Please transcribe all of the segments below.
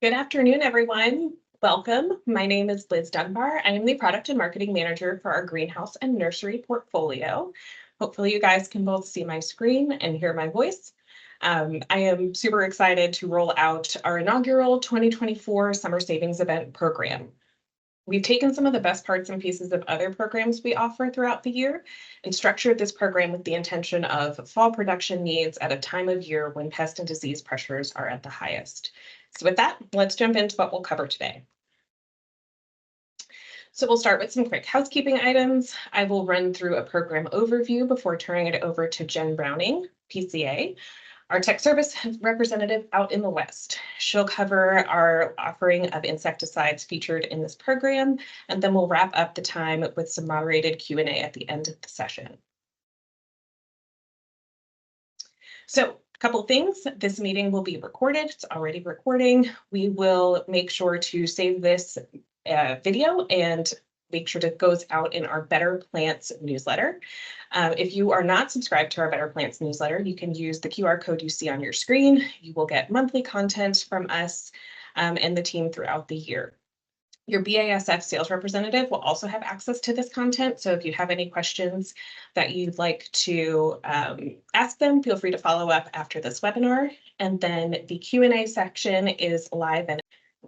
Good afternoon, everyone. Welcome. My name is Liz Dunbar. I am the Product and Marketing Manager for our greenhouse and nursery portfolio. Hopefully you guys can both see my screen and hear my voice. I am super excited to roll out our inaugural 2024 Summer Savings Event program. We've taken some of the best parts and pieces of other programs we offer throughout the year and structured this program with the intention of fall production needs at a time of year when pest and disease pressures are at the highest. So with that, let's jump into what we'll cover today. So we'll start with some quick housekeeping items. I will run through a program overview before turning it over to Jen Browning, PCA, our tech service representative out in the West. She'll cover our offering of insecticides featured in this program, and then we'll wrap up the time with some moderated Q&A at the end of the session. So a couple things. This meeting will be recorded. It's already recording. We will make sure to save this video and make sure it goes out in our Better Plants newsletter. If you are not subscribed to our Better Plants newsletter, you can use the QR code you see on your screen. You will get monthly content from us and the team throughout the year. Your BASF sales representative will also have access to this content. So if you have any questions that you'd like to ask them, feel free to follow up after this webinar. And then the Q&A section is live. And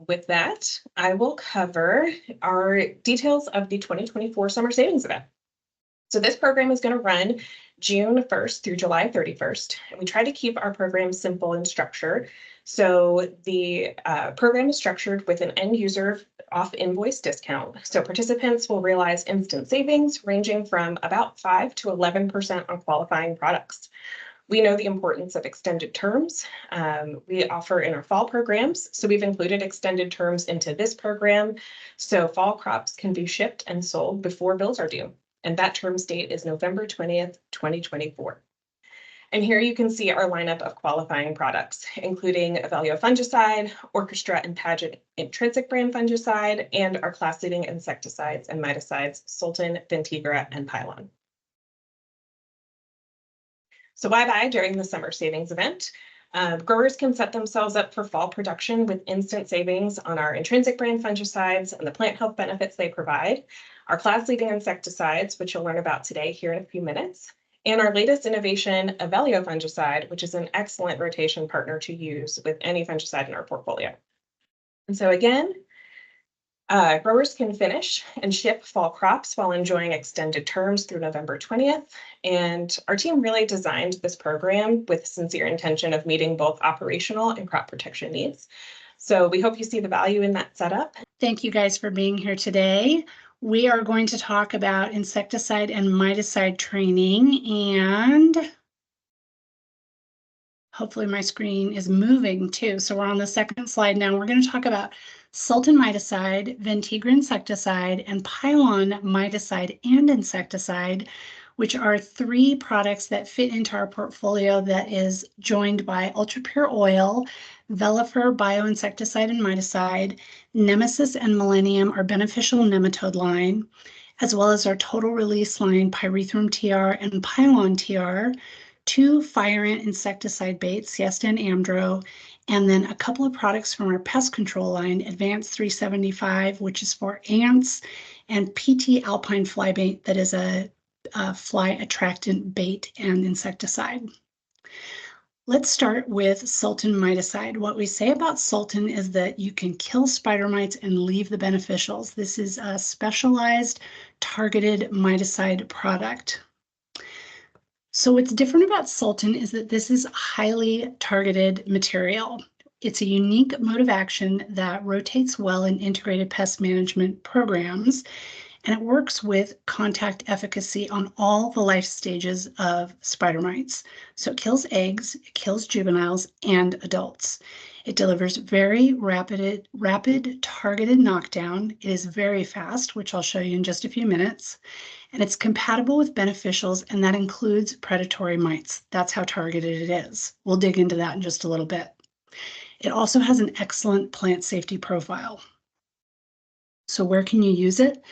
with that, I will cover our details of the 2024 Summer Savings Event. So this program is going to run June 1st through July 31st. And we try to keep our program simple and structured. So the program is structured with an end user off invoice discount. So participants will realize instant savings ranging from about 5 to 11% on qualifying products. We know the importance of extended terms. We offer in our fall programs. So we've included extended terms into this program. So fall crops can be shipped and sold before bills are due. And that terms date is November 20th, 2024. And here you can see our lineup of qualifying products, including Avalio fungicide, Orchestra and Paget intrinsic brand fungicide, and our class-leading insecticides and miticides, Sultan, Ventigra, and Pylon. So why buy during the Summer Savings Event? Growers can set themselves up for fall production with instant savings on our intrinsic brand fungicides and the plant health benefits they provide, our class-leading insecticides, which you'll learn about today here in a few minutes, and our latest innovation, Avalio fungicide, which is an excellent rotation partner to use with any fungicide in our portfolio. And so again, growers can finish and ship fall crops while enjoying extended terms through November 20th. And our team really designed this program with sincere intention of meeting both operational and crop protection needs. So we hope you see the value in that setup. Thank you guys for being here today. We are going to talk about insecticide and miticide training, and hopefully my screen is moving too. So we're on the second slide now. We're going to talk about Sultan miticide, Ventigra insecticide, and Pylon miticide and insecticide, which are 3 products that fit into our portfolio that is joined by Ultra Pure Oil, Velifer bioinsecticide and miticide, Nemesis and Millennium, our beneficial nematode line, as well as our total release line, Pyrethrum TR and Pylon TR, 2 fire ant insecticide baits, Siesta and Amdro, and then a couple of products from our pest control line, Advanced 375, which is for ants, and PT Alpine fly bait, that is a fly attractant bait and insecticide. Let's start with Sultan miticide. What we say about Sultan is that you can kill spider mites and leave the beneficials. This is a specialized targeted miticide product. So what's different about Sultan is that this is highly targeted material. It's a unique mode of action that rotates well in integrated pest management programs, and it works with contact efficacy on all the life stages of spider mites. So it kills eggs, it kills juveniles, and adults. It delivers very rapid targeted knockdown. It is very fast, which I'll show you in just a few minutes. And it's compatible with beneficials, and that includes predatory mites. That's how targeted it is. We'll dig into that in just a little bit. It also has an excellent plant safety profile. So where can you use it?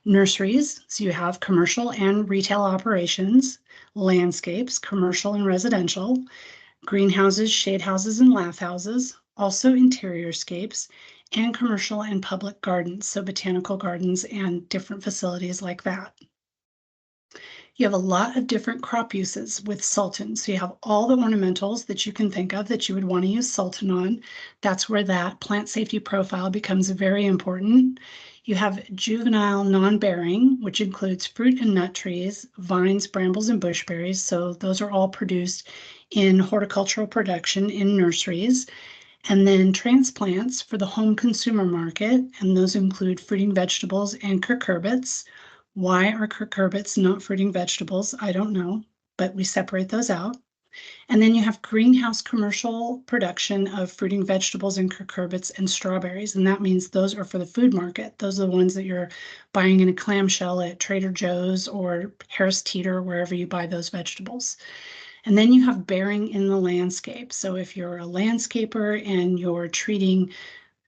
Nurseries, so you have commercial and retail operations, landscapes, commercial and residential, greenhouses, shade houses, and lath houses, also interiorscapes, and commercial and public gardens, so botanical gardens and different facilities like that. You have a lot of different crop uses with Sultan. So you have all the ornamentals that you can think of that you would want to use Sultan on. That's where that plant safety profile becomes very important. You have juvenile non-bearing, which includes fruit and nut trees, vines, brambles, and bushberries. So those are all produced in horticultural production in nurseries. And then transplants for the home consumer market, and those include fruiting vegetables and cucurbits. Why are cucurbits not fruiting vegetables? I don't know, but we separate those out. And then you have greenhouse commercial production of fruiting vegetables and cucurbits and strawberries. And that means those are for the food market. Those are the ones that you're buying in a clamshell at Trader Joe's or Harris Teeter, wherever you buy those vegetables. And then you have bearing in the landscape. So if you're a landscaper and you're treating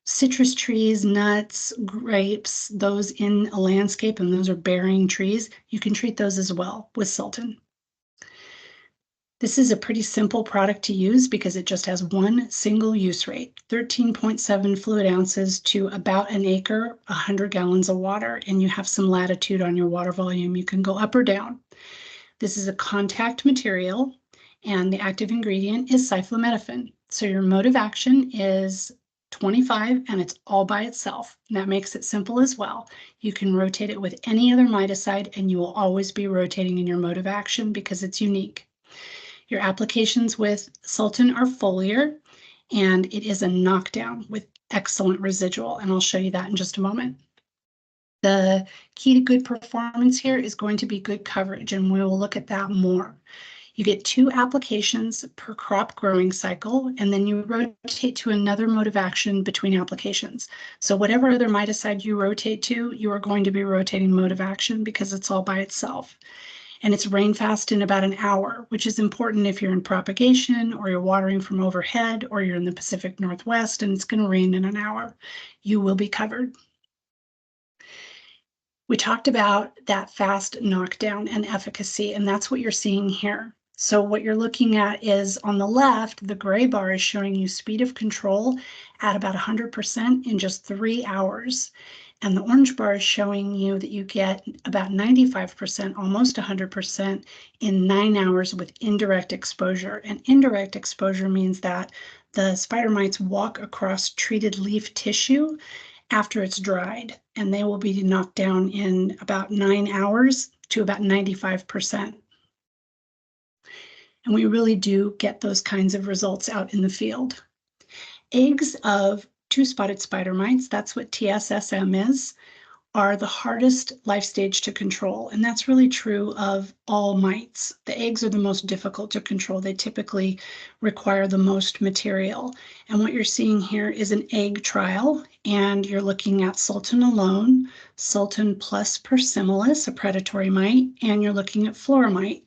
citrus trees, nuts, grapes, those in a landscape, and those are bearing trees, you can treat those as well with Sultan. This is a pretty simple product to use because it just has one single use rate, 13.7 fluid ounces to about an acre, 100 gallons of water, and you have some latitude on your water volume. You can go up or down. This is a contact material, and the active ingredient is cyflometaphin. So your mode of action is 25, and it's all by itself. And that makes it simple as well. You can rotate it with any other miticide, and you will always be rotating in your mode of action because it's unique. Your applications with Sultan are foliar, and it is a knockdown with excellent residual, and I'll show you that in just a moment. The key to good performance here is going to be good coverage, and we will look at that more. You get 2 applications per crop growing cycle, and then you rotate to another mode of action between applications. So whatever other miticide you rotate to, you are going to be rotating mode of action because it's all by itself. And it's rain fast in about an hour, which is important if you're in propagation or you're watering from overhead or you're in the Pacific Northwest and it's going to rain in an hour. You will be covered. We talked about that fast knockdown and efficacy, and that's what you're seeing here. So what you're looking at is on the left, the gray bar is showing you speed of control at about 100% in just 3 hours. And the orange bar is showing you that you get about 95%, almost 100% in 9 hours with indirect exposure. And indirect exposure means that the spider mites walk across treated leaf tissue after it's dried, and they will be knocked down in about 9 hours to about 95%. And we really do get those kinds of results out in the field. Eggs of 2-spotted spider mites, that's what TSSM is, are the hardest life stage to control. And that's really true of all mites. The eggs are the most difficult to control. They typically require the most material. And what you're seeing here is an egg trial, and you're looking at Sultan alone, Sultan plus Persimolis, a predatory mite, and you're looking at Floramite.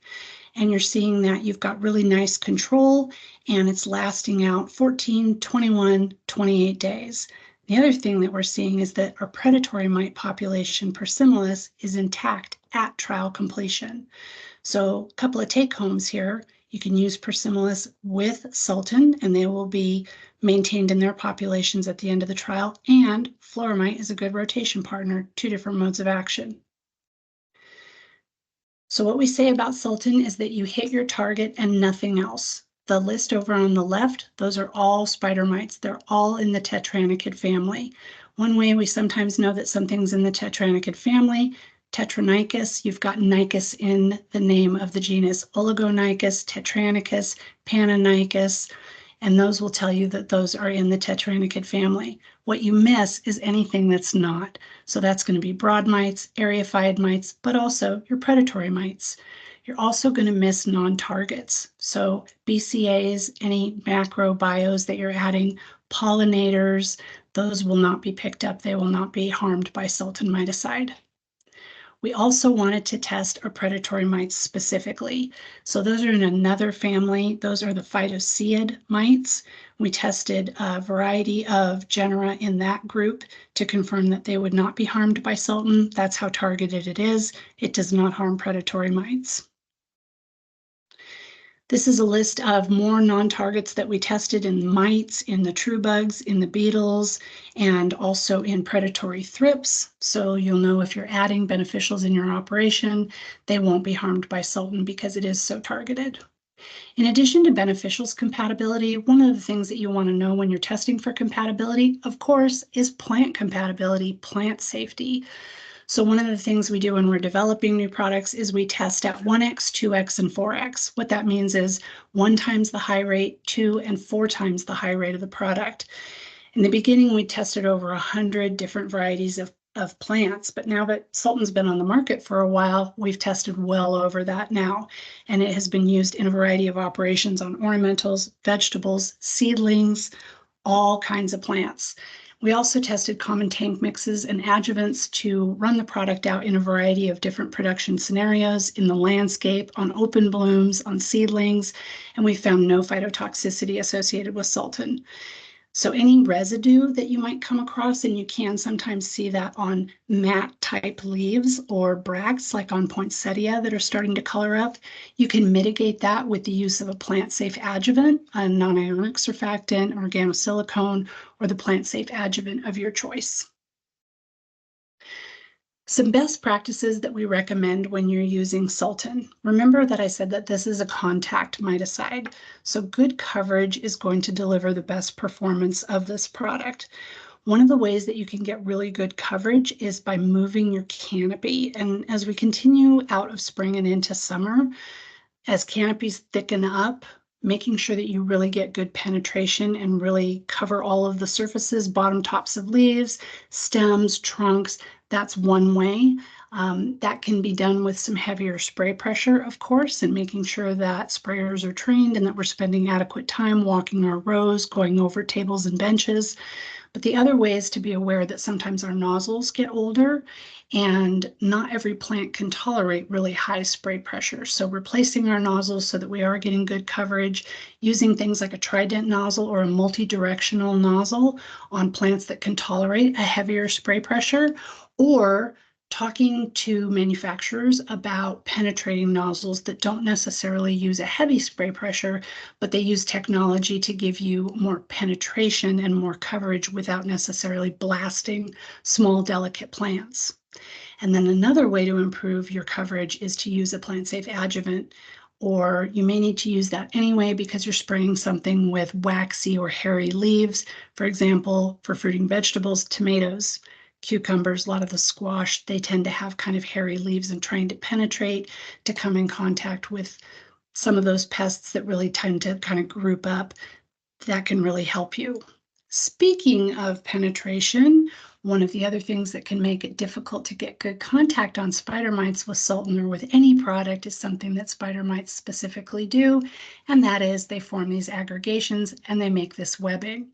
And you're seeing that you've got really nice control, and it's lasting out 14, 21, 28 days. The other thing that we're seeing is that our predatory mite population, Persimolis, is intact at trial completion. So a couple of take-homes here. You can use Persimolis with Sultan, and they will be maintained in their populations at the end of the trial. And Floramite is a good rotation partner, 2 different modes of action. So what we say about Sultan is that you hit your target and nothing else. The list over on the left, those are all spider mites. They're all in the Tetranechid family. One way we sometimes know that something's in the Tetranechid family, Tetranicus, you've got Nicus in the name of the genus, Oligonicus, Tetranicus, Pananicus, and those will tell you that those are in the Tetranechid family. What you miss is anything that's not. So that's going to be broad mites, areophyid mites, but also your predatory mites. You're also going to miss non-targets. So BCAs, any macrobios that you're adding, pollinators, those will not be picked up. They will not be harmed by Sultan miticide. We also wanted to test our predatory mites specifically. So those are in another family. Those are the phytoceid mites. We tested a variety of genera in that group to confirm that they would not be harmed by Sultan. That's how targeted it is. It does not harm predatory mites. This is a list of more non-targets that we tested in mites, in the true bugs, in the beetles, and also in predatory thrips. So you'll know if you're adding beneficials in your operation, they won't be harmed by Sultan because it is so targeted. In addition to beneficials compatibility, one of the things that you want to know when you're testing for compatibility, of course, is plant compatibility, plant safety. So one of the things we do when we're developing new products is we test at 1x, 2x, and 4x. What that means is 1 times the high rate, 2 and 4 times the high rate of the product. In the beginning, we tested over 100 different varieties of plants, but now that Sultan's been on the market for a while, we've tested well over that now, and it has been used in a variety of operations on ornamentals, vegetables, seedlings, all kinds of plants. We also tested common tank mixes and adjuvants to run the product out in a variety of different production scenarios in the landscape, on open blooms, on seedlings, and we found no phytotoxicity associated with Sultan. So any residue that you might come across, and you can sometimes see that on matte type leaves or bracts like on poinsettia that are starting to color up, you can mitigate that with the use of a plant safe adjuvant, a non-ionic surfactant, organosilicone, or the plant safe adjuvant of your choice. Some best practices that we recommend when you're using Sultan. Remember that I said that this is a contact miticide, so good coverage is going to deliver the best performance of this product. One of the ways that you can get really good coverage is by moving your canopy. And as we continue out of spring and into summer, as canopies thicken up, making sure that you really get good penetration and really cover all of the surfaces, bottom tops of leaves, stems, trunks. That's one way. That can be done with some heavier spray pressure, of course, and making sure that sprayers are trained and that we're spending adequate time walking our rows, going over tables and benches. But the other way is to be aware that sometimes our nozzles get older and not every plant can tolerate really high spray pressure. So replacing our nozzles so that we are getting good coverage, using things like a trident nozzle or a multi-directional nozzle on plants that can tolerate a heavier spray pressure, or talking to manufacturers about penetrating nozzles that don't necessarily use a heavy spray pressure, but they use technology to give you more penetration and more coverage without necessarily blasting small, delicate plants. And then another way to improve your coverage is to use a plant-safe adjuvant, or you may need to use that anyway because you're spraying something with waxy or hairy leaves. For example, for fruiting vegetables, tomatoes, cucumbers, a lot of the squash, they tend to have kind of hairy leaves, and trying to penetrate to come in contact with some of those pests that really tend to kind of group up, that can really help you. Speaking of penetration, one of the other things that can make it difficult to get good contact on spider mites with Sultan or with any product is something that spider mites specifically do, and that is they form these aggregations and they make this webbing.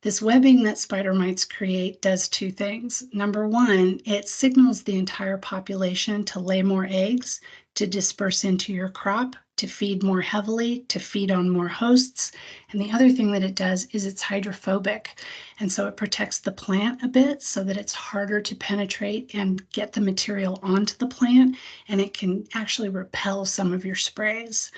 This webbing that spider mites create does two things. Number one, it signals the entire population to lay more eggs, to disperse into your crop, to feed more heavily, to feed on more hosts. And the other thing that it does is it's hydrophobic. And so it protects the plant a bit so that it's harder to penetrate and get the material onto the plant, and it can actually repel some of your sprays.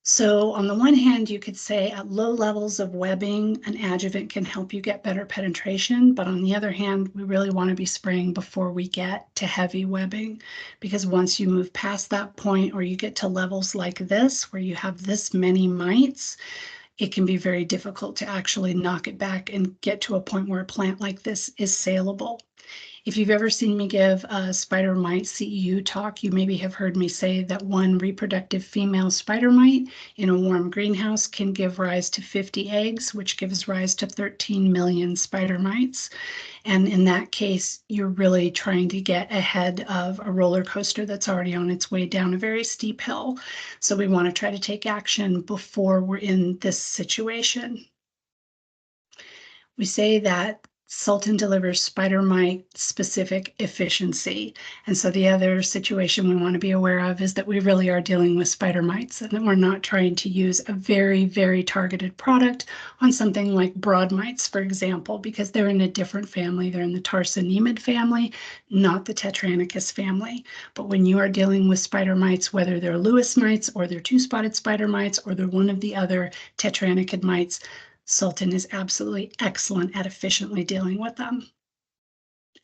So on the one hand, you could say at low levels of webbing, an adjuvant can help you get better penetration. But on the other hand, we really want to be spraying before we get to heavy webbing, because once you move past that point or you get to levels like this, where you have this many mites, it can be very difficult to actually knock it back and get to a point where a plant like this is saleable. If you've ever seen me give a spider mite CEU talk, you maybe have heard me say that one reproductive female spider mite in a warm greenhouse can give rise to 50 eggs, which gives rise to 13 million spider mites. And in that case, you're really trying to get ahead of a roller coaster that's already on its way down a very steep hill. So we want to try to take action before we're in this situation. We say that Sultan delivers spider mite specific efficiency. And so the other situation we want to be aware of is that we really are dealing with spider mites and that we're not trying to use a very, very targeted product on something like broad mites, for example, because they're in a different family. They're in the tarsonemid family, not the Tetranicus family. But when you are dealing with spider mites, whether they're Lewis mites or they're two-spotted spider mites or they're one of the other Tetranicid mites, Sultan is absolutely excellent at efficiently dealing with them.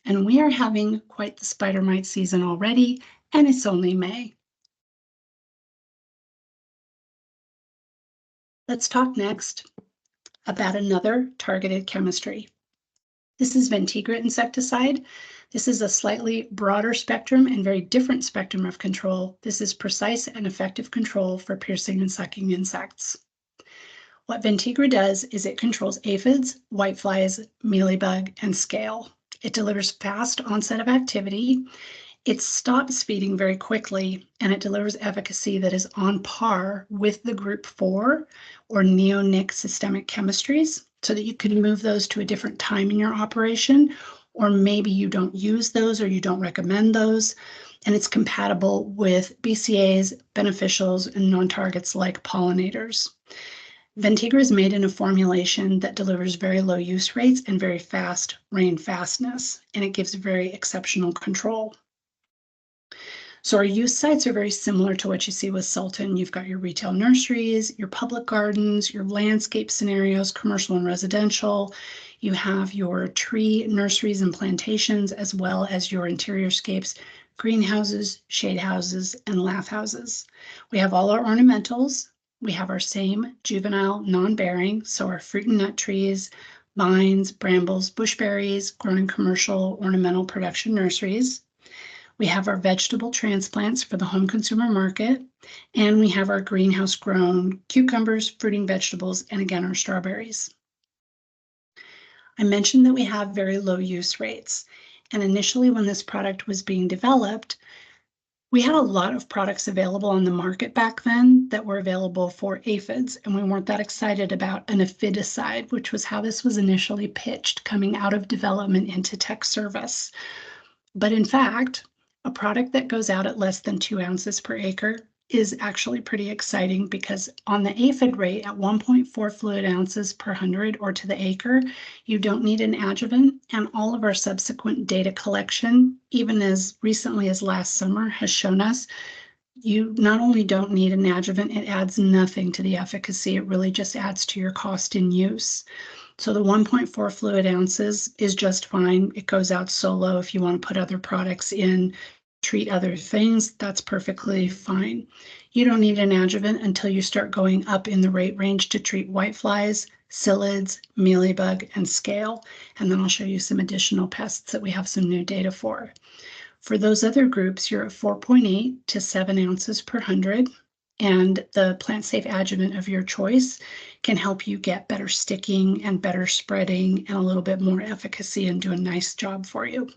And we are having quite the spider mite season already, and it's only May. Let's talk next about another targeted chemistry. This is Ventigrit insecticide. This is a slightly broader spectrum and very different spectrum of control. This is precise and effective control for piercing and sucking insects. What Ventigrit does is it controls aphids, whiteflies, mealybug, and scale. It delivers fast onset of activity. It stops feeding very quickly, and it delivers efficacy that is on par with the group 4 or neonic systemic chemistries, so that you can move those to a different time in your operation, or maybe you don't use those or you don't recommend those. And it's compatible with BCAAs, beneficials, and non-targets like pollinators. Ventigrit is made in a formulation that delivers very low use rates and very fast rain fastness, and it gives very exceptional control. So our use sites are very similar to what you see with Sultan. You've got your retail nurseries, your public gardens, your landscape scenarios, commercial and residential. You have your tree nurseries and plantations, as well as your interior scapes, greenhouses, shade houses, and lath houses. We have all our ornamentals. We have our same juvenile non-bearing, so our fruit and nut trees, vines, brambles, bushberries, grown in commercial ornamental production nurseries. We have our vegetable transplants for the home consumer market, and we have our greenhouse grown cucumbers, fruiting vegetables, and again, our strawberries. I mentioned that we have very low use rates, and initially when this product was being developed, we had a lot of products available on the market back then that were available for aphids, and we weren't that excited about an aphidicide, which was how this was initially pitched coming out of development into tech service. But in fact, a product that goes out at less than 2 ounces per acre is actually pretty exciting, because on the aphid rate at 1.4 fluid ounces per 100 or to the acre, you don't need an adjuvant, and all of our subsequent data collection, even as recently as last summer, has shown us you not only don't need an adjuvant, it adds nothing to the efficacy. It really just adds to your cost in use. So the 1.4 fluid ounces is just fine. It goes out solo. If you want to put other products in, treat other things, that's perfectly fine. You don't need an adjuvant until you start going up in the rate range to treat whiteflies, psyllids, mealybug, and scale. And then I'll show you some additional pests that we have some new data for. For those other groups, you're at 4.8 to 7 ounces per 100. And the plant-safe adjuvant of your choice can help you get better sticking and better spreading and a little bit more efficacy and do a nice job for you.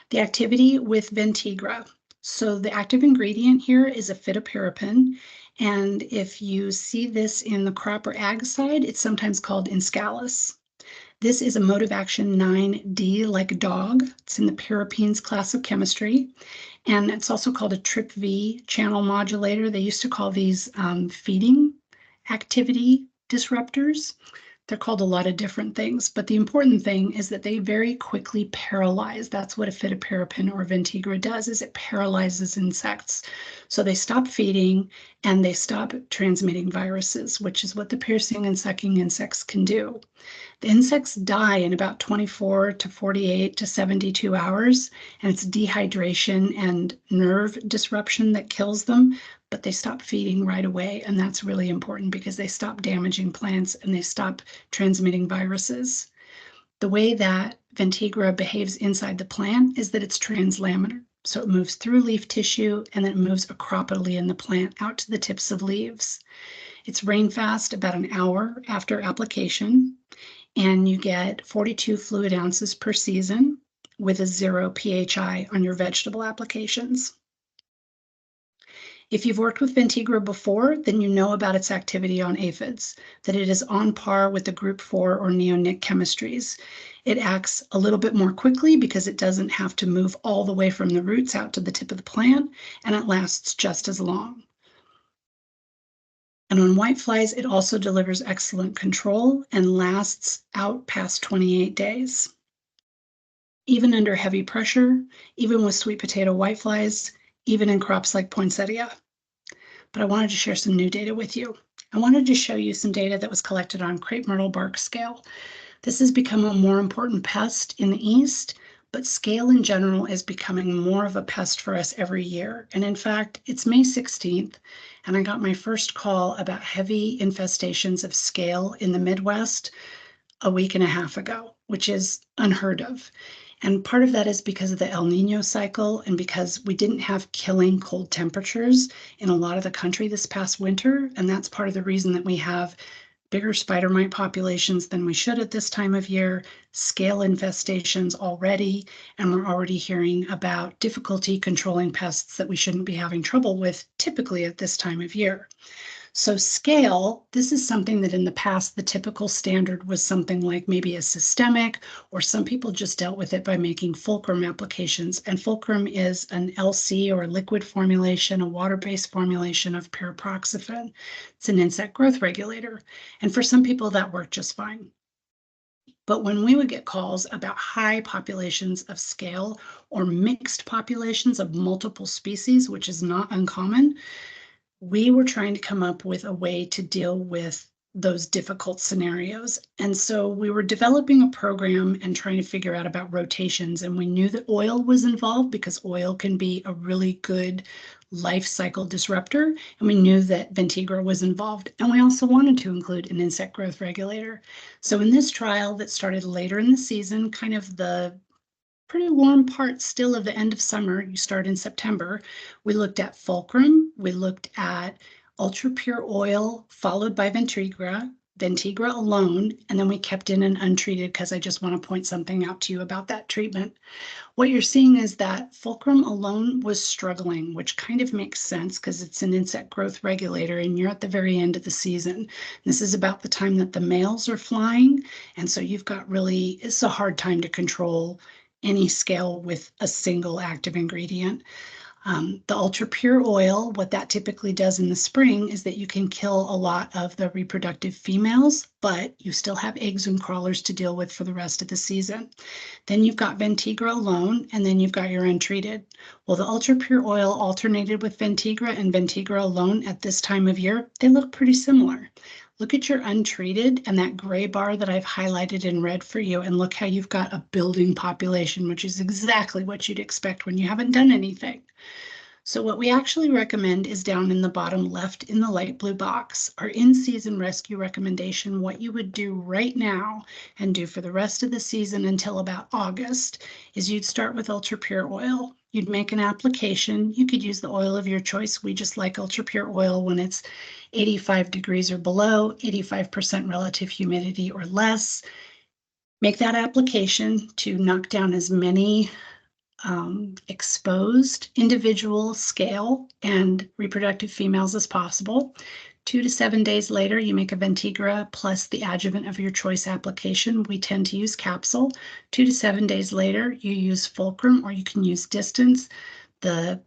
The activity with Ventigrit. So the active ingredient here is a phytoparapin. And if you see this in the crop or ag side, it's sometimes called Inscalis. This is a mode of action 9D, like dog. It's in the parapines class of chemistry. And it's also called a TRPV channel modulator. They used to call these feeding activity disruptors. They're called a lot of different things, but the important thing is that they very quickly paralyze. That's what a phytoparapin or Ventigrit does, is it paralyzes insects. So they stop feeding and they stop transmitting viruses, which is what the piercing and sucking insects can do. The insects die in about 24 to 48 to 72 hours, and it's dehydration and nerve disruption that kills them, but they stop feeding right away, and that's really important because they stop damaging plants and they stop transmitting viruses. The way that Ventigrit behaves inside the plant is that it's translaminar. So it moves through leaf tissue and then it moves acropodally in the plant out to the tips of leaves. It's rain fast about an hour after application, and you get 42 fluid ounces per season with a 0 pHI on your vegetable applications. If you've worked with Ventigra before, then you know about its activity on aphids, that it is on par with the group 4 or neonic chemistries. It acts a little bit more quickly because it doesn't have to move all the way from the roots out to the tip of the plant, and it lasts just as long. And on whiteflies, it also delivers excellent control and lasts out past 28 days. Even under heavy pressure, even with sweet potato whiteflies, even in crops like poinsettia. But I wanted to share some new data with you. I wanted to show you some data that was collected on crepe myrtle bark scale. This has become a more important pest in the East, but scale in general is becoming more of a pest for us every year. And in fact, it's May 16th, and I got my first call about heavy infestations of scale in the Midwest a week and a half ago, which is unheard of. And part of that is because of the El Nino cycle and because we didn't have killing cold temperatures in a lot of the country this past winter. And that's part of the reason that we have bigger spider mite populations than we should at this time of year, scale infestations already, and we're already hearing about difficulty controlling pests that we shouldn't be having trouble with typically at this time of year. So scale, this is something that in the past, the typical standard was something like maybe a systemic, or some people just dealt with it by making fulcrum applications. And fulcrum is an LC or liquid formulation, a water-based formulation of pyriproxyfen. It's an insect growth regulator. And for some people that worked just fine. But when we would get calls about high populations of scale or mixed populations of multiple species, which is not uncommon, we were trying to come up with a way to deal with those difficult scenarios. And so we were developing a program and trying to figure out about rotations. And we knew that oil was involved because oil can be a really good life cycle disruptor. And we knew that Ventigra was involved. And we also wanted to include an insect growth regulator. So in this trial that started later in the season, kind of the pretty warm part still of the end of summer, you start in September, we looked at fulcrum, we looked at ultra pure oil, followed by Ventigra alone, and then we kept in an untreated because I just want to point something out to you about that treatment. What you're seeing is that fulcrum alone was struggling, which kind of makes sense because it's an insect growth regulator and you're at the very end of the season. This is about the time that the males are flying, and so you've got really, it's a hard time to control any scale with a single active ingredient. The ultra pure oil, what that typically does in the spring is that you can kill a lot of the reproductive females, but you still have eggs and crawlers to deal with for the rest of the season. Then you've got Ventigra alone, and then you've got your untreated. Well, the ultra pure oil alternated with Ventigra and Ventigra alone at this time of year, they look pretty similar. Look at your untreated and that gray bar that I've highlighted in red for you, and look how you've got a building population, which is exactly what you'd expect when you haven't done anything. So what we actually recommend is down in the bottom left in the light blue box, our in-season rescue recommendation, what you would do right now and do for the rest of the season until about August is you'd start with ultra pure oil. You'd make an application. You could use the oil of your choice. We just like ultra pure oil when it's 85 degrees or below, 85% relative humidity or less. Make that application to knock down as many exposed individual scale and reproductive females as possible. 2 to 7 days later, you make a Ventigra plus the adjuvant of your choice application. We tend to use capsule. 2 to 7 days later, you use fulcrum or you can use distance, the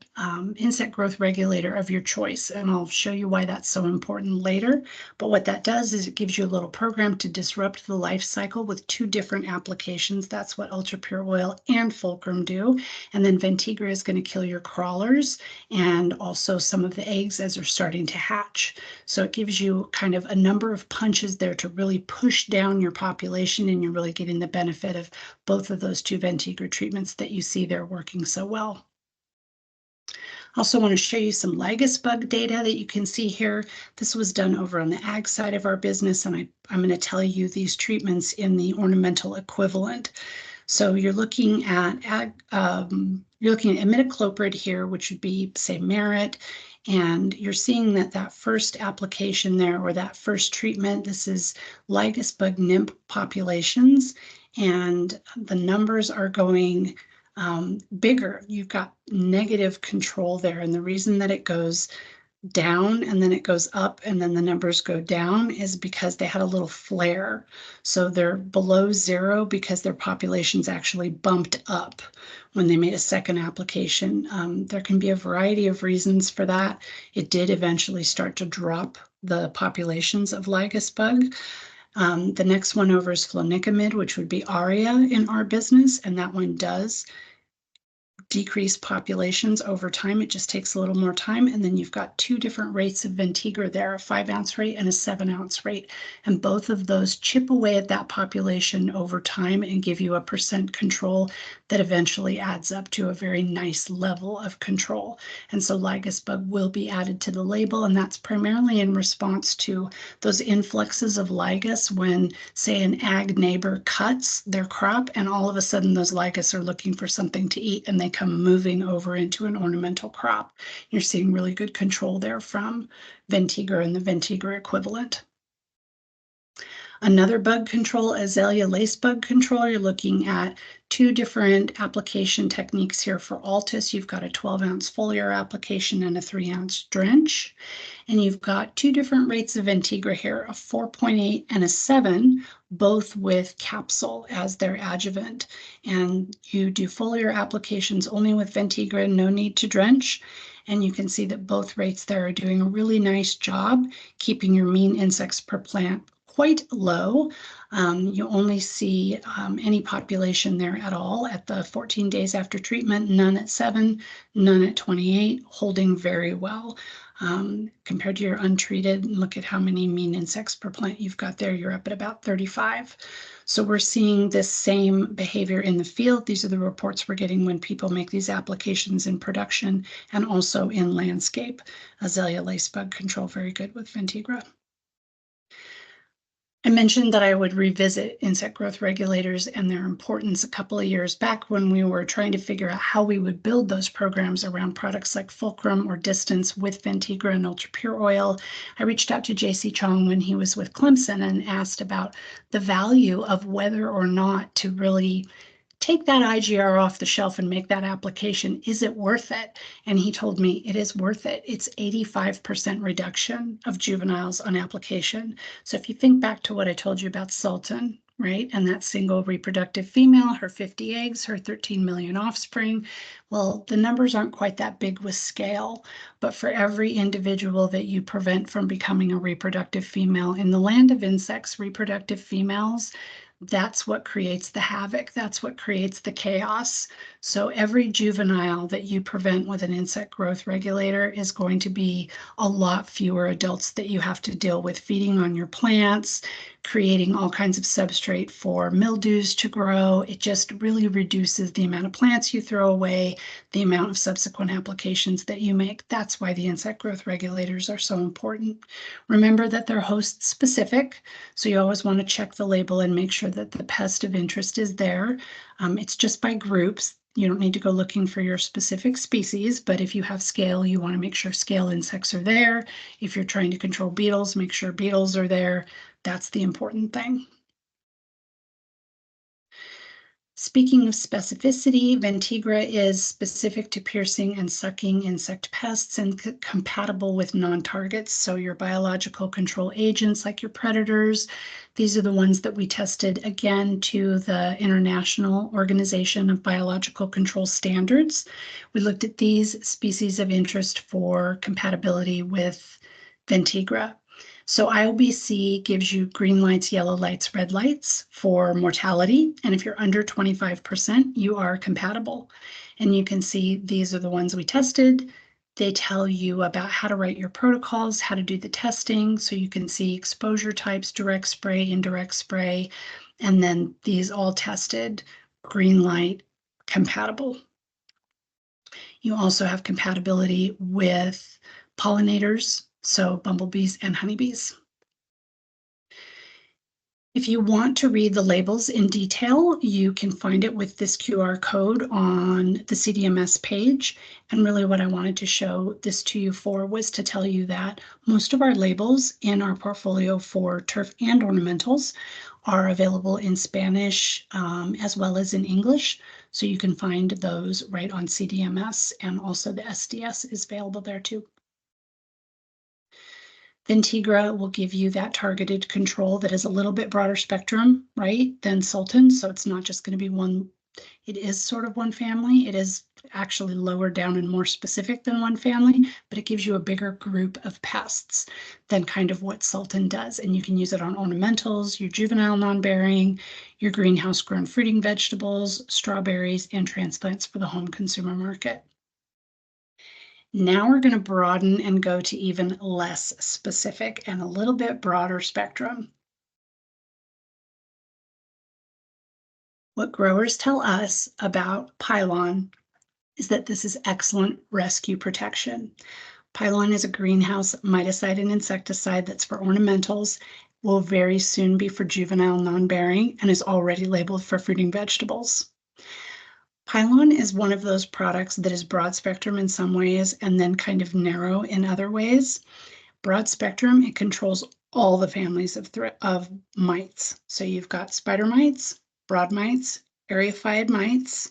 insect growth regulator of your choice. And I'll show you why that's so important later. But what that does is it gives you a little program to disrupt the life cycle with 2 different applications. That's what ultra pure oil and fulcrum do. And then Ventigra is going to kill your crawlers and also some of the eggs as they're starting to hatch. So it gives you kind of a number of punches there to really push down your population, and you're really getting the benefit of both of those 2 Ventigra treatments that you see there working so well. I also want to show you some lygus bug data that you can see here. This was done over on the ag side of our business, and I'm going to tell you these treatments in the ornamental equivalent. So you're looking at imidacloprid here, which would be, say, merit, and you're seeing that first application there, or that first treatment, this is lygus bug nymph populations, and the numbers are going bigger. You've got negative control there. And the reason that it goes down and then it goes up and then the numbers go down is because they had a little flare. So they're below zero because their populations actually bumped up when they made a second application. There can be a variety of reasons for that. It did eventually start to drop the populations of lygus bug. The next one over is flunicimid, which would be ARIA in our business, and that one does decrease populations over time. It just takes a little more time. And then you've got two different rates of Ventigra there, a 5-ounce rate and a 7-ounce rate. And both of those chip away at that population over time and give you a percent control that eventually adds up to a very nice level of control. And so lygus bug will be added to the label, and that's primarily in response to those influxes of lygus when, say, an ag neighbor cuts their crop and all of a sudden those lygus are looking for something to eat and they come moving over into an ornamental crop. You're seeing really good control there from Ventigra and the Ventigra equivalent. Another bug control, azalea lace bug control, you're looking at two different application techniques here for Altus. You've got a 12-ounce foliar application and a 3-ounce drench. And you've got two different rates of Ventigra here, a 4.8 and a 7, both with capsule as their adjuvant. And you do foliar applications only with Ventigra, no need to drench. And you can see that both rates there are doing a really nice job keeping your mean insects per plant quite low. You only see any population there at all at the 14 days after treatment, none at 7, none at 28, holding very well. Compared to your untreated, look at how many mean insects per plant you've got there. You're up at about 35. So we're seeing this same behavior in the field. These are the reports we're getting when people make these applications in production and also in landscape. Azalea lace bug control, very good with Ventigra. I mentioned that I would revisit insect growth regulators and their importance a couple of years back when we were trying to figure out how we would build those programs around products like Fulcrum or Distance with Ventigra and Ultra Pure Oil. I reached out to JC Chong when he was with Clemson and asked about the value of whether or not to really take that IGR off the shelf and make that application. Is it worth it? And he told me it is worth it. It's 85% reduction of juveniles on application. So if you think back to what I told you about Sultan, right? And that single reproductive female, her 50 eggs, her 13 million offspring. Well, the numbers aren't quite that big with scale, but for every individual that you prevent from becoming a reproductive female in the land of insects, reproductive females, that's what creates the havoc. That's what creates the chaos. So every juvenile that you prevent with an insect growth regulator is going to be a lot fewer adults that you have to deal with feeding on your plants, creating all kinds of substrate for mildews to grow. It just really reduces the amount of plants you throw away, the amount of subsequent applications that you make. That's why the insect growth regulators are so important. Remember that they're host specific, so you always want to check the label and make sure that the pest of interest is there. It's just by groups. You don't need to go looking for your specific species, but if you have scale, you want to make sure scale insects are there. If you're trying to control beetles, make sure beetles are there. That's the important thing. Speaking of specificity, Ventigra is specific to piercing and sucking insect pests and compatible with non-targets. So your biological control agents like your predators, these are the ones that we tested again to the International Organization of Biological Control Standards. We looked at these species of interest for compatibility with Ventigra. So IOBC gives you green lights, yellow lights, red lights for mortality. And if you're under 25%, you are compatible. And you can see these are the ones we tested. They tell you about how to write your protocols, how to do the testing. So you can see exposure types, direct spray, indirect spray. And then these all tested green light compatible. You also have compatibility with pollinators, so bumblebees and honeybees. If you want to read the labels in detail, you can find it with this QR code on the CDMS page. And really what I wanted to show this to you for was to tell you that most of our labels in our portfolio for turf and ornamentals are available in Spanish as well as in English. So you can find those right on CDMS, and also the SDS is available there too. Ventigra will give you that targeted control that is a little bit broader spectrum, right, than Sultan. So it's not just going to be one. It is sort of one family. It is actually lower down and more specific than one family, but it gives you a bigger group of pests than kind of what Sultan does. And you can use it on ornamentals, your juvenile non-bearing, your greenhouse grown fruiting vegetables, strawberries, and transplants for the home consumer market. Now we're going to broaden and go to even less specific and a little bit broader spectrum. What growers tell us about Pylon is that this is excellent rescue protection. Pylon is a greenhouse miticide and insecticide that's for ornamentals, will very soon be for juvenile non-bearing, and is already labeled for fruiting vegetables. Pylon is one of those products that is broad spectrum in some ways and then kind of narrow in other ways. Broad spectrum, it controls all the families of mites. So you've got spider mites, broad mites, areophyid mites,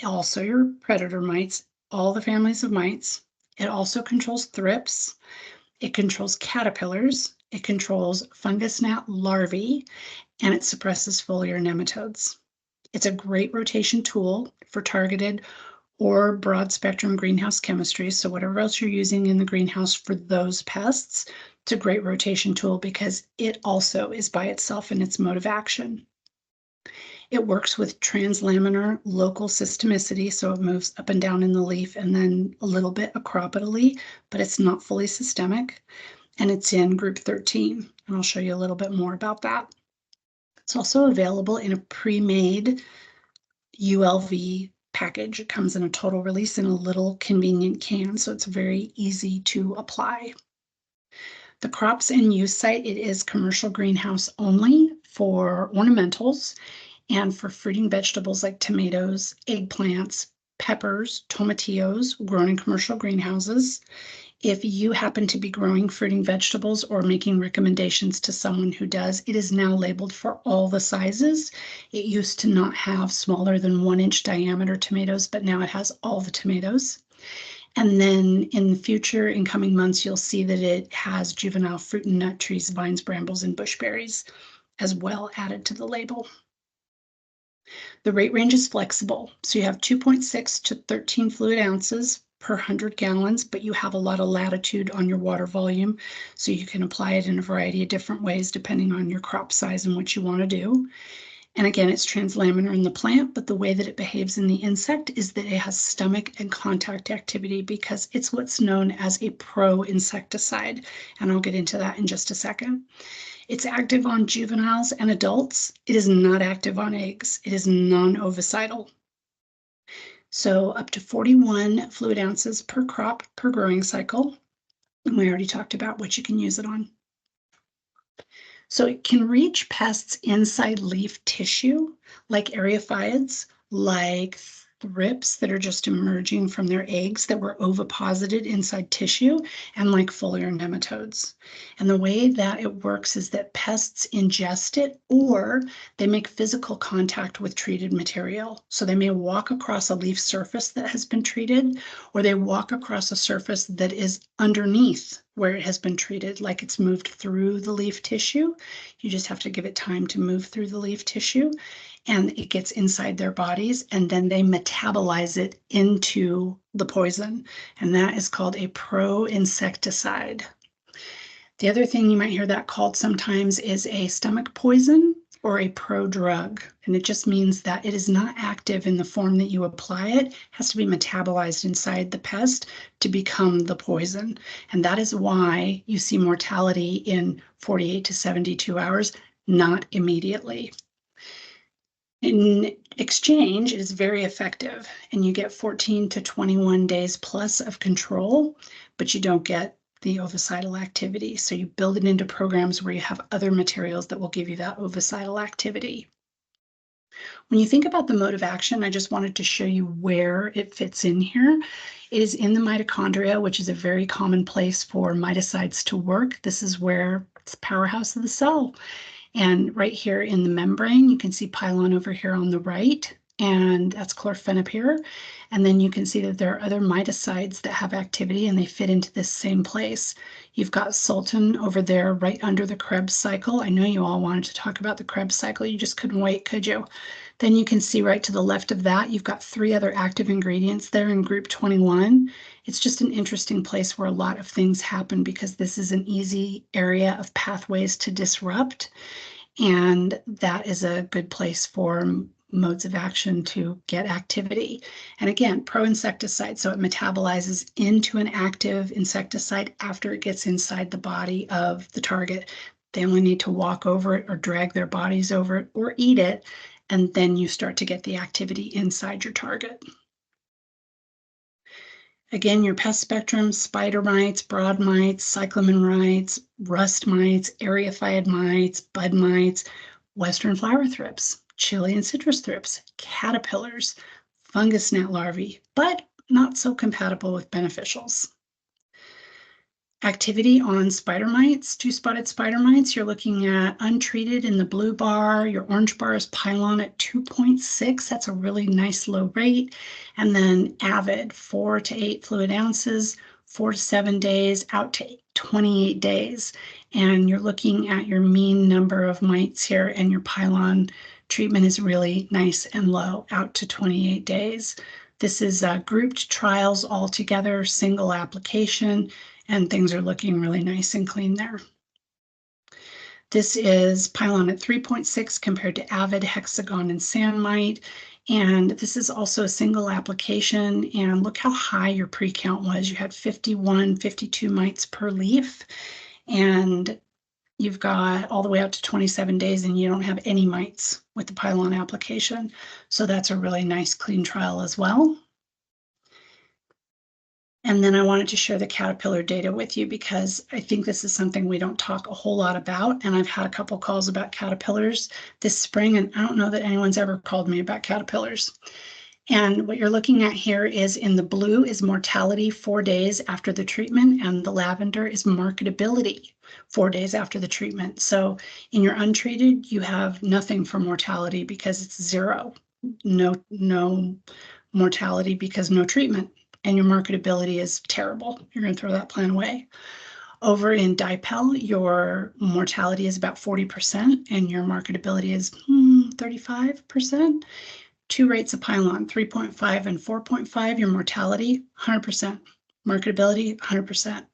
also your predator mites, all the families of mites. It also controls thrips. It controls caterpillars. It controls fungus gnat larvae, and it suppresses foliar nematodes. It's a great rotation tool for targeted or broad spectrum greenhouse chemistry. So whatever else you're using in the greenhouse for those pests, it's a great rotation tool because it also is by itself in its mode of action. It works with translaminar local systemicity, so it moves up and down in the leaf and then a little bit acropodally, but it's not fully systemic. And it's in group 13, and I'll show you a little bit more about that. It's also available in a pre-made ULV package. It comes in a total release in a little convenient can, so it's very easy to apply. The crops and use site, it is commercial greenhouse only for ornamentals and for fruiting vegetables like tomatoes, eggplants, peppers, tomatillos grown in commercial greenhouses. If you happen to be growing fruiting vegetables or making recommendations to someone who does, it is now labeled for all the sizes. It used to not have smaller than 1-inch diameter tomatoes, but now it has all the tomatoes. And then in the future, in coming months, you'll see that it has juvenile fruit and nut trees, vines, brambles, and bushberries as well added to the label. The rate range is flexible. So you have 2.6 to 13 fluid ounces per 100 gallons, but you have a lot of latitude on your water volume. So you can apply it in a variety of different ways depending on your crop size and what you want to do. And again, it's translaminar in the plant, but the way that it behaves in the insect is that it has stomach and contact activity because it's what's known as a pro-insecticide. And I'll get into that in just a second. It's active on juveniles and adults. It is not active on eggs. It is non-ovicidal. So up to 41 fluid ounces per crop per growing cycle. And we already talked about what you can use it on. So it can reach pests inside leaf tissue, like areophytes, like thrips that are just emerging from their eggs that were oviposited inside tissue, and like foliar nematodes. And the way that it works is that pests ingest it, or they make physical contact with treated material. So they may walk across a leaf surface that has been treated, or they walk across a surface that is underneath where it has been treated, like it's moved through the leaf tissue. You just have to give it time to move through the leaf tissue, and it gets inside their bodies, and then they metabolize it into the poison, and that is called a pro-insecticide. The other thing you might hear that called sometimes is a stomach poison or a pro-drug, and it just means that it is not active in the form that you apply it. It has to be metabolized inside the pest to become the poison, and that is why you see mortality in 48 to 72 hours, not immediately. In exchange, it is very effective, and you get 14 to 21 days plus of control, but you don't get the ovicidal activity. So you build it into programs where you have other materials that will give you that ovicidal activity. When you think about the mode of action, I just wanted to show you where it fits in here. It is in the mitochondria, which is a very common place for miticides to work. This is where it's the powerhouse of the cell. And right here in the membrane, you can see pylon over here on the right, and that's chlorphenapyr. And then you can see that there are other miticides that have activity and they fit into this same place. You've got sultan over there right under the Krebs cycle. I know you all wanted to talk about the Krebs cycle. You just couldn't wait, could you? Then you can see right to the left of that, you've got 3 other active ingredients there in group 21. It's just an interesting place where a lot of things happen because this is an easy area of pathways to disrupt. And that is a good place for modes of action to get activity. And again, pro-insecticide, so it metabolizes into an active insecticide after it gets inside the body of the target. They only need to walk over it or drag their bodies over it or eat it, and then you start to get the activity inside your target. Again, your pest spectrum: spider mites, broad mites, cyclamen mites, rust mites, eriophyid mites, bud mites, western flower thrips, chili and citrus thrips, caterpillars, fungus gnat larvae, but not so compatible with beneficials. Activity on spider mites, 2-spotted spider mites, you're looking at untreated in the blue bar. Your orange bar is pylon at 2.6. That's a really nice low rate. And then avid, 4 to 8 fluid ounces, 4 to 7 days, out to 28 days. And you're looking at your mean number of mites here, and your pylon treatment is really nice and low, out to 28 days. This is grouped trials all together, single application, and things are looking really nice and clean there. This is pylon at 3.6 compared to avid, hexagon, and sand mite. And this is also a single application. And look how high your pre-count was. You had 51, 52 mites per leaf. And you've got all the way out to 27 days and you don't have any mites with the pylon application. So that's a really nice clean trial as well. And then I wanted to share the caterpillar data with you because I think this is something we don't talk a whole lot about. And I've had a couple calls about caterpillars this spring, and I don't know that anyone's ever called me about caterpillars. And what you're looking at here is, in the blue is mortality 4 days after the treatment, and the lavender is marketability 4 days after the treatment. So in your untreated, you have nothing for mortality because it's 0. No mortality because no treatment. And your marketability is terrible. You're going to throw that plant away. Over in dipel, your mortality is about 40% and your marketability is 35%. 2 rates of pylon, 3.5 and 4.5. Your mortality, 100%. Marketability, 100%.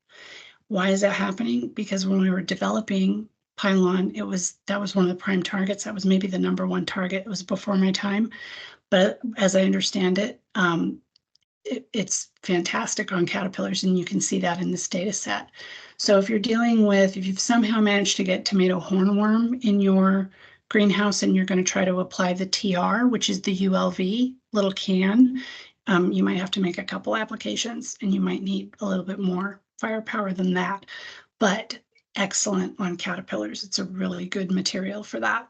Why is that happening? Because when we were developing pylon, that was one of the prime targets. That was maybe the #1 target. It was before my time. But as I understand it, it's fantastic on caterpillars, and you can see that in this data set. So if you've somehow managed to get tomato hornworm in your greenhouse and you're going to try to apply the TR, which is the ULV little can, you might have to make a couple applications and you might need a little bit more firepower than that. But excellent on caterpillars. It's a really good material for that.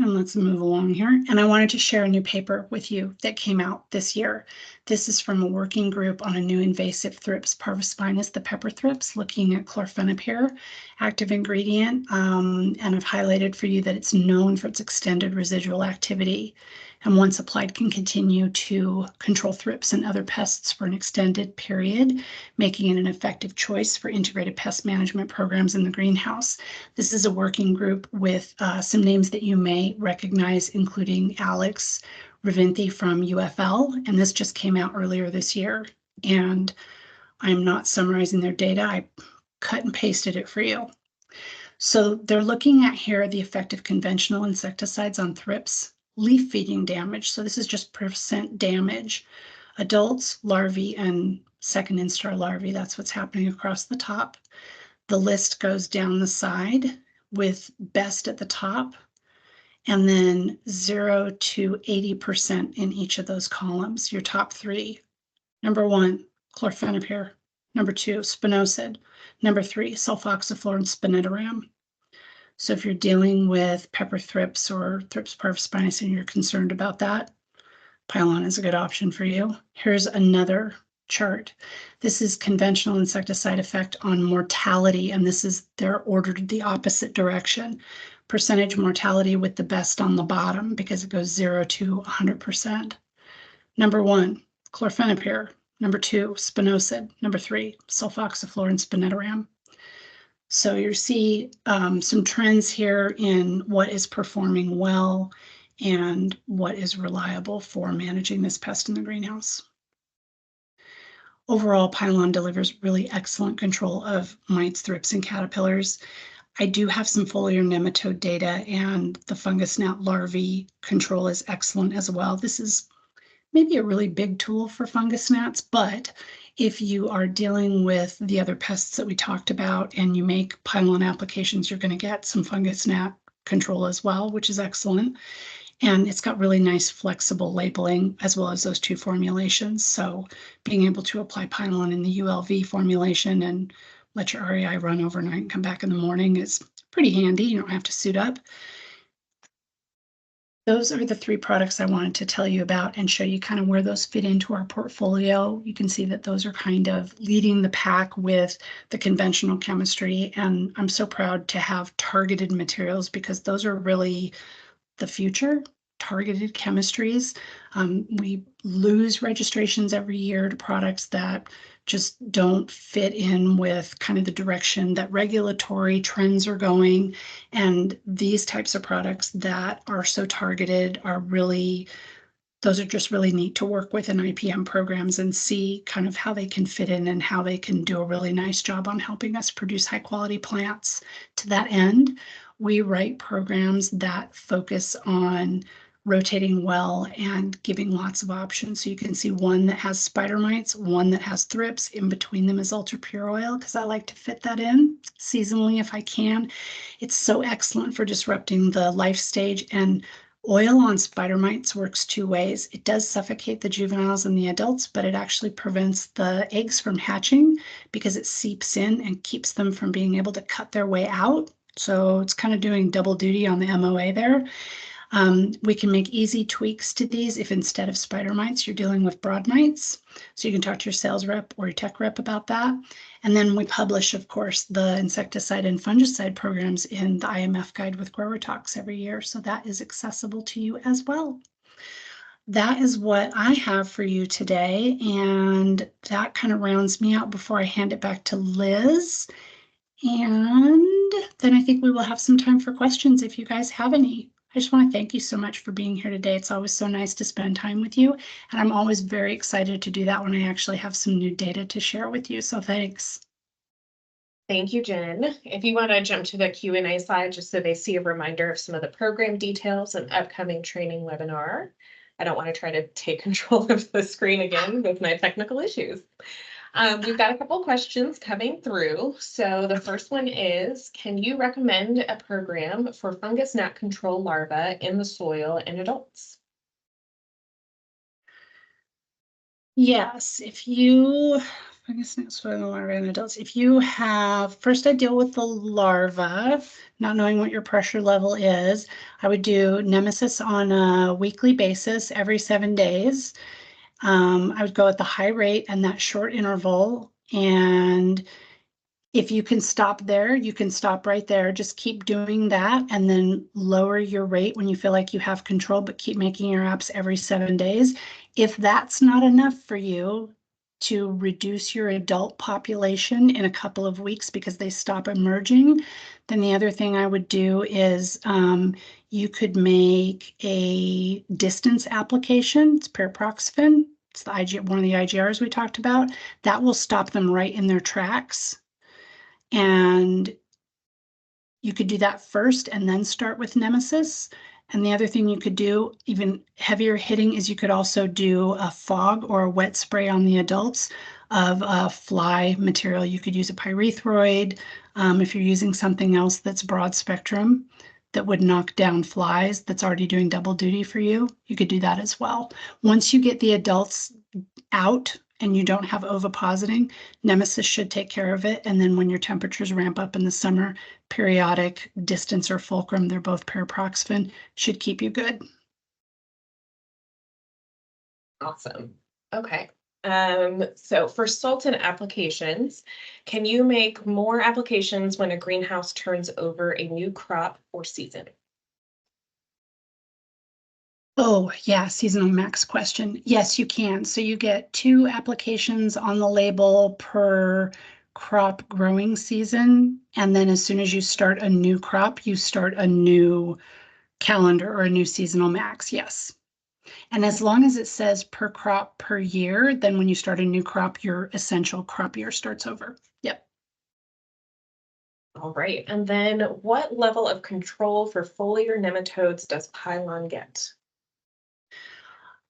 And let's move along here. And I wanted to share a new paper with you that came out this year. This is from a working group on a new invasive thrips, parvospinus, the pepper thrips, looking at chlorphenapyr, active ingredient. And I've highlighted for you that it's known for its extended residual activity. And once applied, can continue to control thrips and other pests for an extended period, making it an effective choice for integrated pest management programs in the greenhouse. This is a working group with some names that you may recognize, including Alex Ravinthi from UFL, and this just came out earlier this year. And I'm not summarizing their data. I cut and pasted it for you. So they're looking at here the effect of conventional insecticides on thrips, leaf feeding damage. So this is just percent damage. Adults, larvae, and second instar larvae. That's what's happening across the top. The list goes down the side with best at the top, and then 0 to 80% in each of those columns. Your top 3. #1, chlorphenapyr. #2, spinosad. #3, sulfoxaflor and spinetoram. So if you're dealing with pepper thrips or thrips parvospinus and you're concerned about that, pylon is a good option for you. Here's another chart. This is conventional insecticide effect on mortality, and they're ordered the opposite direction. Percentage mortality with the best on the bottom because it goes 0 to 100%. Number 1, chlorfenapyr. Number 2, spinosad. Number 3, sulfoxaflor and spinetoram. So you see some trends here in what is performing well and what is reliable for managing this pest in the greenhouse. Overall, Pylon delivers really excellent control of mites, thrips, and caterpillars. I do have some foliar nematode data, and the fungus gnat larvae control is excellent as well. This is maybe a really big tool for fungus gnats, but if you are dealing with the other pests that we talked about and you make Pylon applications, you're going to get some fungus gnat control as well, which is excellent. And it's got really nice flexible labeling as well as those 2 formulations. So being able to apply Pylon in the ULV formulation and let your REI run overnight and come back in the morning is pretty handy. You don't have to suit up. Those are the 3 products I wanted to tell you about and show you kind of where those fit into our portfolio. You can see that those are kind of leading the pack with the conventional chemistry. And I'm so proud to have targeted materials because those are really the future, targeted chemistries. We lose registrations every year to products that just don't fit in with kind of the direction that regulatory trends are going. And these types of products that are so targeted are really, those are just really neat to work with in IPM programs and see kind of how they can fit in and how they can do a really nice job on helping us produce high quality plants. To that end, we write programs that focus on rotating well and giving lots of options. So you can see one that has spider mites, one that has thrips. In between them is ultra pure oil because I like to fit that in seasonally if I can. It's so excellent for disrupting the life stage, and oil on spider mites works 2 ways. It does suffocate the juveniles and the adults, but it actually prevents the eggs from hatching because it seeps in and keeps them from being able to cut their way out. So it's kind of doing double duty on the MOA there. We can make easy tweaks to these if instead of spider mites, you're dealing with broad mites. So you can talk to your sales rep or your tech rep about that. And then we publish, of course, the insecticide and fungicide programs in the IMF guide with grower talks every year. So that is accessible to you as well. That is what I have for you today. And that kind of rounds me out before I hand it back to Liz. And then I think we will have some time for questions if you guys have any. I just want to thank you so much for being here today. It's always so nice to spend time with you. And I'm always very excited to do that when I actually have some new data to share with you. So thanks. Thank you, Jen. If you want to jump to the Q&A slide, just so they see a reminder of some of the program details and upcoming training webinar. I don't want to try to take control of the screen again with my technical issues. We've got a couple questions coming through. So the first one is, can you recommend a program for fungus gnat control larvae in the soil in adults? Yes, if you, fungus gnat soil larvae in adults, if you have, first I deal with the larva, not knowing what your pressure level is. I would do nemesis on a weekly basis every 7 days. I would go at the high rate and that short interval. And if you can stop there, you can stop right there. Just keep doing that and then lower your rate when you feel like you have control, but keep making your apps every 7 days. If that's not enough for you to reduce your adult population in a couple of weeks because they stop emerging, then the other thing I would do is you could make a distance application. It's pyriproxyfen. It's the one of the IGRs we talked about. That will stop them right in their tracks. And you could do that first and then start with nemesis. And the other thing you could do, even heavier hitting, is you could also do a fog or a wet spray on the adults of a fly material. You could use a pyrethroid. If you're using something else that's broad spectrum that would knock down flies, that's already doing double duty for you, you could do that as well. Once you get the adults out and you don't have ovipositing, nemesis should take care of it. And then when your temperatures ramp up in the summer, periodic distance or fulcrum, they're both pyriproxyfen, should keep you good. Awesome. Okay. So for Sultan applications, can you make more applications when a greenhouse turns over a new crop or season? Oh, yeah, seasonal max question. Yes, you can. So you get 2 applications on the label per crop growing season. And then as soon as you start a new crop, you start a new calendar or a new seasonal max. Yes. And as long as it says per crop per year, then when you start a new crop, your essential crop year starts over. Yep. All right. And then what level of control for foliar nematodes does Pylon get?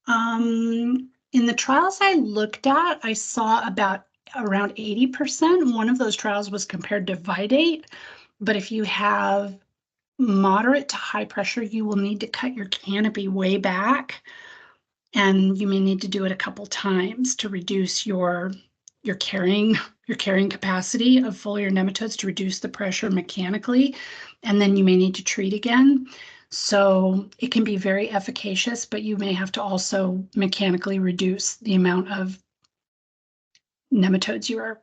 In the trials I looked at, I saw about around 80%. One of those trials was compared to Vidate, but if you have moderate to high pressure, you will need to cut your canopy way back, and you may need to do it a couple times to reduce your carrying capacity of foliar nematodes, to reduce the pressure mechanically, and then you may need to treat again. So it can be very efficacious, but you may have to also mechanically reduce the amount of nematodes you are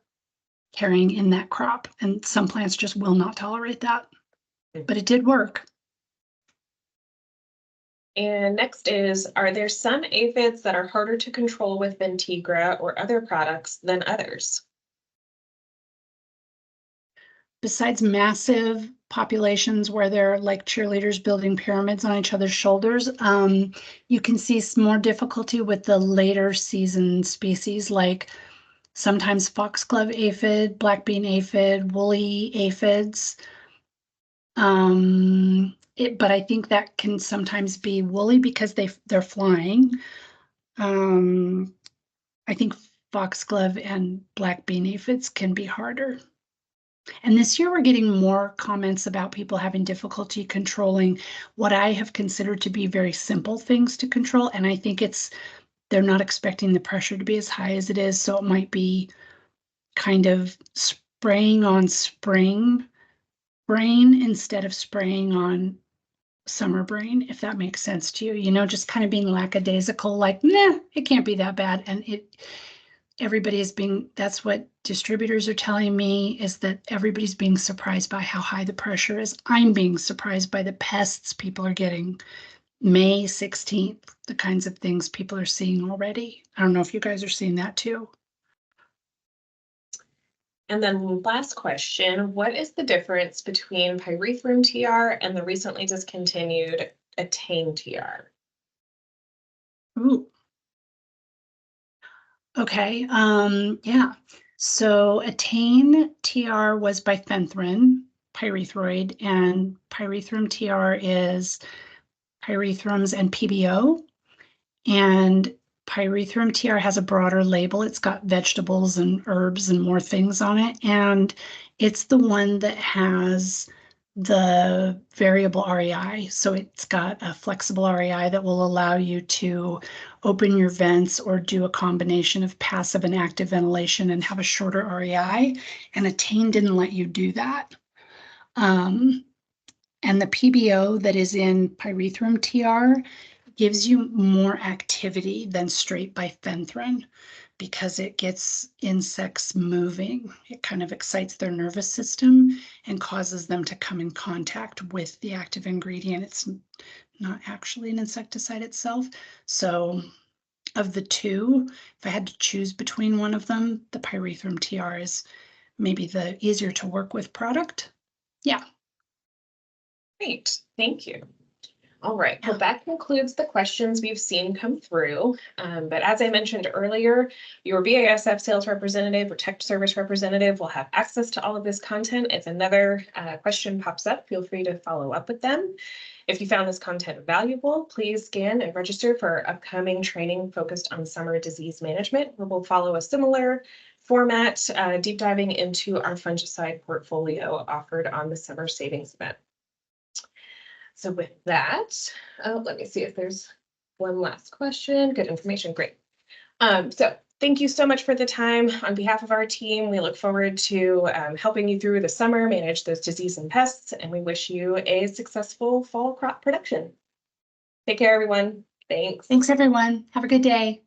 carrying in that crop. And some plants just will not tolerate that, but it did work. And next is, are there some aphids that are harder to control with Ventigra or other products than others? Besides massive populations where they're like cheerleaders building pyramids on each other's shoulders, you can see some more difficulty with the later season species, like sometimes foxglove aphid, black bean aphid, woolly aphids. But I think that can sometimes be woolly because they're flying. I think foxglove and black bean aphids can be harder. And this year we're getting more comments about people having difficulty controlling what I have considered to be very simple things to control. And I think they're not expecting the pressure to be as high as it is. So it might be kind of spraying on spring brain instead of spraying on summer brain, if that makes sense to you, just kind of being lackadaisical, like, nah, it can't be that bad. And that's what distributors are telling me, is that everybody's being surprised by how high the pressure is. I'm being surprised by the pests people are getting. May 16th, the kinds of things people are seeing already. I don't know if you guys are seeing that too. And then last question, what is the difference between pyrethrum TR and the recently discontinued Attain TR? Ooh. Okay, yeah. So Attain TR was bifenthrin, pyrethroid, and pyrethrum TR is pyrethrums and PBO. And pyrethrum TR has a broader label. It's got vegetables and herbs and more things on it. And it's the one that has the variable REI. So it's got a flexible REI that will allow you to open your vents or do a combination of passive and active ventilation and have a shorter REI. And Attain didn't let you do that. And the PBO that is in pyrethrum TR gives you more activity than straight bifenthrin because it gets insects moving. It kind of excites their nervous system and causes them to come in contact with the active ingredient. It's not actually an insecticide itself. So of the two, if I had to choose between one of them, the pyrethrum TR is maybe the easier to work with product. Yeah. Great, thank you. All right, well, that concludes the questions we've seen come through. But as I mentioned earlier, your BASF sales representative or tech service representative will have access to all of this content. If another question pops up, feel free to follow up with them. If you found this content valuable, please scan and register for our upcoming training focused on summer disease management, where we'll follow a similar format, deep diving into our fungicide portfolio offered on the summer savings event. So with that, let me see if there's one last question. Good information, great. So thank you so much for the time. On behalf of our team, we look forward to helping you through the summer, manage those disease and pests, and we wish you a successful fall crop production. Take care, everyone. Thanks. Thanks, everyone. Have a good day.